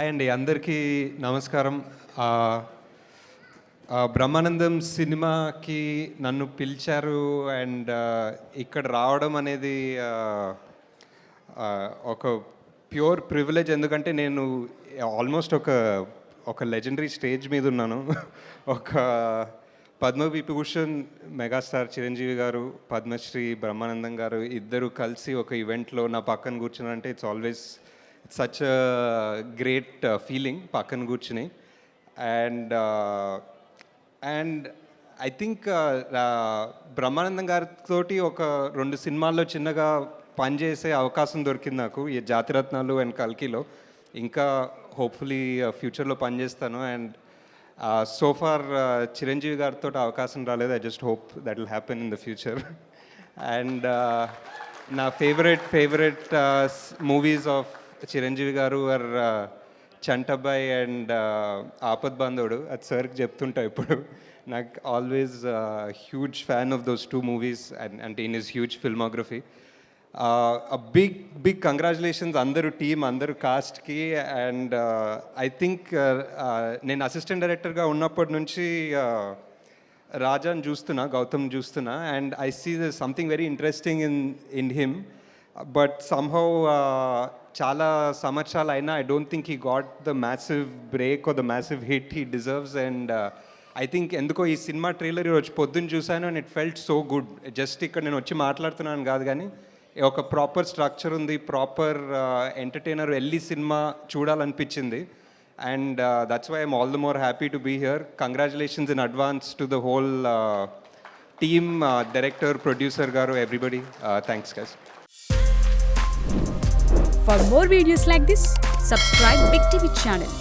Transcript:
అండి, అందరికీ నమస్కారం. బ్రహ్మానందం సినిమాకి నన్ను పిలిచారు అండ్ ఇక్కడ రావడం అనేది ఒక ప్యూర్ ప్రివిలేజ్. ఎందుకంటే నేను ఆల్మోస్ట్ ఒక లెజెండరీ స్టేజ్ మీద ఉన్నాను. ఒక పద్మవిభూషణ్ మెగాస్టార్ చిరంజీవి గారు, పద్మశ్రీ బ్రహ్మానందం గారు ఇద్దరు కలిసి ఒక ఈవెంట్లో నా పక్కన కూర్చున్నారంటే it's always such great feeling పక్కన కూర్చుని. అండ్ ఐ థింక్ బ్రహ్మానందం గారితో ఒక 2 సినిమాల్లో చిన్నగా పనిచేసే అవకాశం దొరికింది నాకు, ఈ జాతిరత్నాలు అండ్ కల్కిలో. ఇంకా హోప్ఫుల్లీ ఫ్యూచర్లో పనిచేస్తాను. అండ్ సో ఫార్ చిరంజీవి గారితో అవకాశం రాలేదు. I just hope that will happen in the future. And నా ఫేవరెట్ మూవీస్ ఆఫ్ చిరంజీవి గారు ఆర్ చంటబ్బాయ్ అండ్ ఆపద్ బాంధవుడు. అది సార్కి చెప్తుంటా ఇప్పుడు. నాకు always huge fan of those 2 movies and in his huge filmography. Big congratulations అందరూ టీమ్, అందరూ కాస్ట్కి. అండ్ ఐ థింక్ నేను అసిస్టెంట్ డైరెక్టర్గా ఉన్నప్పటి నుంచి రాజాని గౌతమ్ చూస్తున్నా and I see the something very interesting in him. But somehow చాలా సంవత్సరాలు అయినా I don't think he got the massive break or the massive hit he deserves. And I think ఎందుకో ఈ సినిమా ట్రైలర్ ఈరోజు పొద్దున్న చూశాను and it felt so good. Just ఇక్కడ నేను వచ్చి మాట్లాడుతున్నాను కాదు, కానీ ఒక ప్రాపర్ స్ట్రక్చర్ ఉంది, ప్రాపర్ ఎంటర్టైనర్ వెళ్ళి సినిమా చూడాలనిపించింది. And that's why I'm all the more happy to be here. Congratulations in advance to the whole team, director, producer గారు, everybody. Thanks guys. For more videos like this, subscribe Big TV channel.